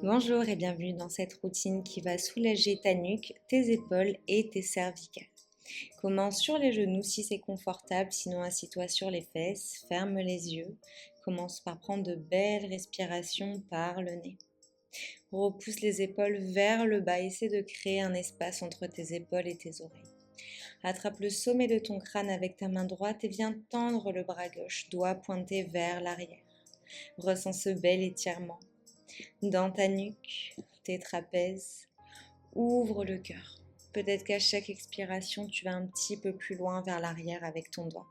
Bonjour et bienvenue dans cette routine qui va soulager ta nuque, tes épaules et tes cervicales. Commence sur les genoux si c'est confortable, sinon assis-toi sur les fesses, ferme les yeux. Commence par prendre de belles respirations par le nez. Repousse les épaules vers le bas, essaie de créer un espace entre tes épaules et tes oreilles. Attrape le sommet de ton crâne avec ta main droite et viens tendre le bras gauche, doigt pointé vers l'arrière. Ressens ce bel étirement. Dans ta nuque, tes trapèzes, ouvre le cœur. Peut-être qu'à chaque expiration, tu vas un petit peu plus loin vers l'arrière avec ton doigt.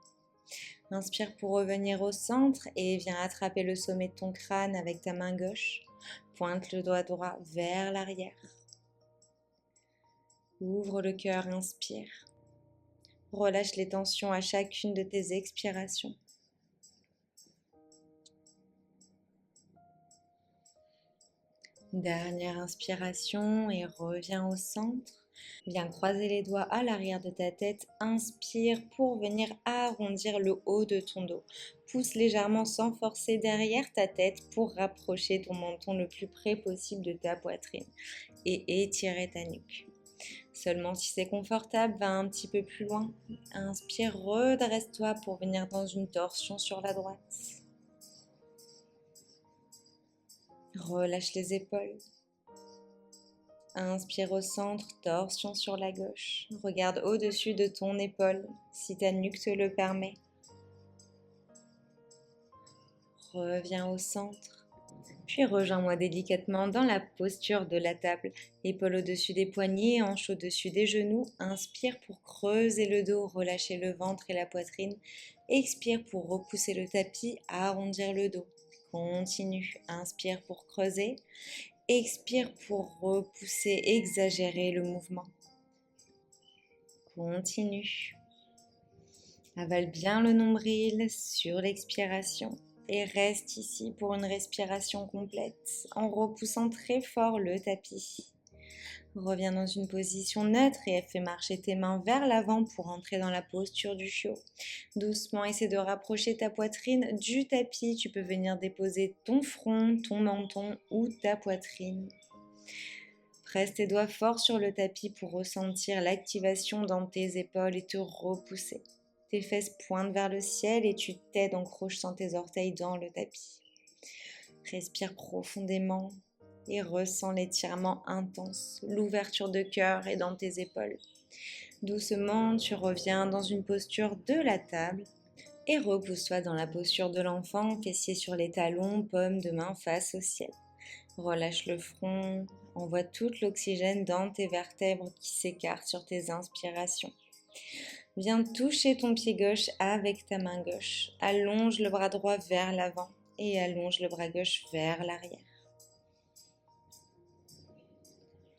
Inspire pour revenir au centre et viens attraper le sommet de ton crâne avec ta main gauche. Pointe le doigt droit vers l'arrière. Ouvre le cœur, inspire. Relâche les tensions à chacune de tes expirations. Dernière inspiration et reviens au centre. Viens croiser les doigts à l'arrière de ta tête. Inspire pour venir arrondir le haut de ton dos. Pousse légèrement sans forcer derrière ta tête pour rapprocher ton menton le plus près possible de ta poitrine et étirer ta nuque. Seulement si c'est confortable, va un petit peu plus loin. Inspire, redresse-toi pour venir dans une torsion sur la droite. Relâche les épaules. Inspire au centre, torsion sur la gauche. Regarde au-dessus de ton épaule, si ta nuque te le permet. Reviens au centre, puis rejoins-moi délicatement dans la posture de la table. Épaules au-dessus des poignets, hanches au-dessus des genoux. Inspire pour creuser le dos, relâcher le ventre et la poitrine. Expire pour repousser le tapis, arrondir le dos. Continue, inspire pour creuser. Expire pour repousser, exagérer le mouvement. Continue. Avale bien le nombril sur l'expiration et reste ici pour une respiration complète en repoussant très fort le tapis. Reviens dans une position neutre et fais marcher tes mains vers l'avant pour entrer dans la posture du chiot. Doucement, essaie de rapprocher ta poitrine du tapis. Tu peux venir déposer ton front, ton menton ou ta poitrine. Presse tes doigts fort sur le tapis pour ressentir l'activation dans tes épaules et te repousser. Tes fesses pointent vers le ciel et tu t'aides en crochant tes orteils dans le tapis. Respire profondément et ressens l'étirement intense, l'ouverture de cœur et dans tes épaules. Doucement, tu reviens dans une posture de la table et repousse-toi dans la posture de l'enfant, fessiers sur les talons, paume de main face au ciel. Relâche le front, envoie tout l'oxygène dans tes vertèbres qui s'écartent sur tes inspirations. Viens toucher ton pied gauche avec ta main gauche. Allonge le bras droit vers l'avant et allonge le bras gauche vers l'arrière.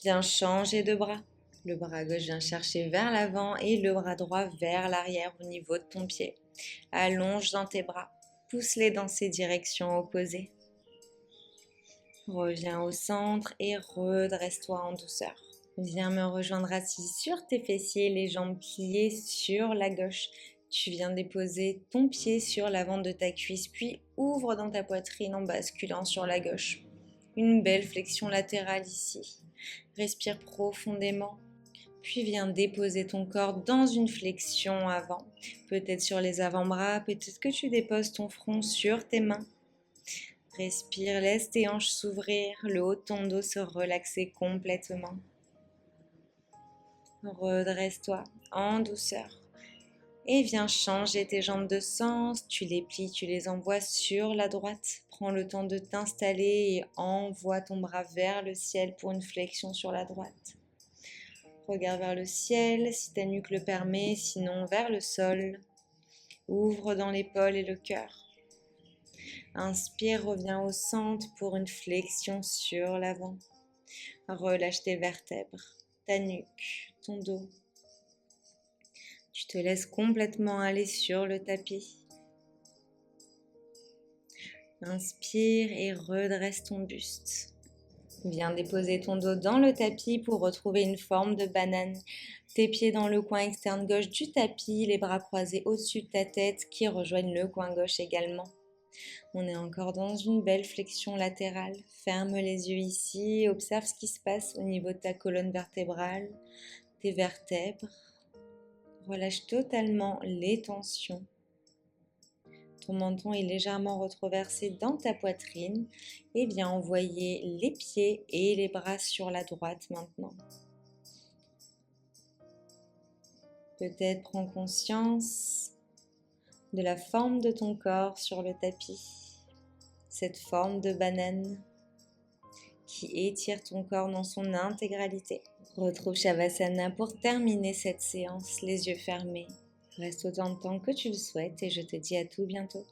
Viens changer de bras. Le bras gauche vient chercher vers l'avant et le bras droit vers l'arrière au niveau de ton pied. Allonge dans tes bras. Pousse-les dans ces directions opposées. Reviens au centre et redresse-toi en douceur. Viens me rejoindre assis sur tes fessiers, les jambes pliées sur la gauche. Tu viens déposer ton pied sur l'avant de ta cuisse, puis ouvre dans ta poitrine en basculant sur la gauche. Une belle flexion latérale ici. Respire profondément, puis viens déposer ton corps dans une flexion avant. Peut-être sur les avant-bras, peut-être que tu déposes ton front sur tes mains. Respire, laisse tes hanches s'ouvrir, le haut de ton dos se relaxer complètement. Redresse-toi en douceur et viens changer tes jambes de sens. Tu les plies, tu les envoies sur la droite. Prends le temps de t'installer et envoie ton bras vers le ciel pour une flexion sur la droite. Regarde vers le ciel si ta nuque le permet, sinon vers le sol. Ouvre dans l'épaule et le cœur. Inspire, reviens au centre pour une flexion sur l'avant. Relâche tes vertèbres, ta nuque, ton dos. Tu te laisses complètement aller sur le tapis. Inspire et redresse ton buste. Viens déposer ton dos dans le tapis pour retrouver une forme de banane. Tes pieds dans le coin externe gauche du tapis, les bras croisés au-dessus de ta tête qui rejoignent le coin gauche également. On est encore dans une belle flexion latérale. Ferme les yeux ici, observe ce qui se passe au niveau de ta colonne vertébrale, tes vertèbres. Relâche totalement les tensions. Ton menton est légèrement retroversé dans ta poitrine et viens envoyer les pieds et les bras sur la droite maintenant. Peut-être prends conscience de la forme de ton corps sur le tapis, cette forme de banane qui étire ton corps dans son intégralité. Retrouve Shavasana pour terminer cette séance, les yeux fermés. Reste autant de temps que tu le souhaites et je te dis à tout bientôt.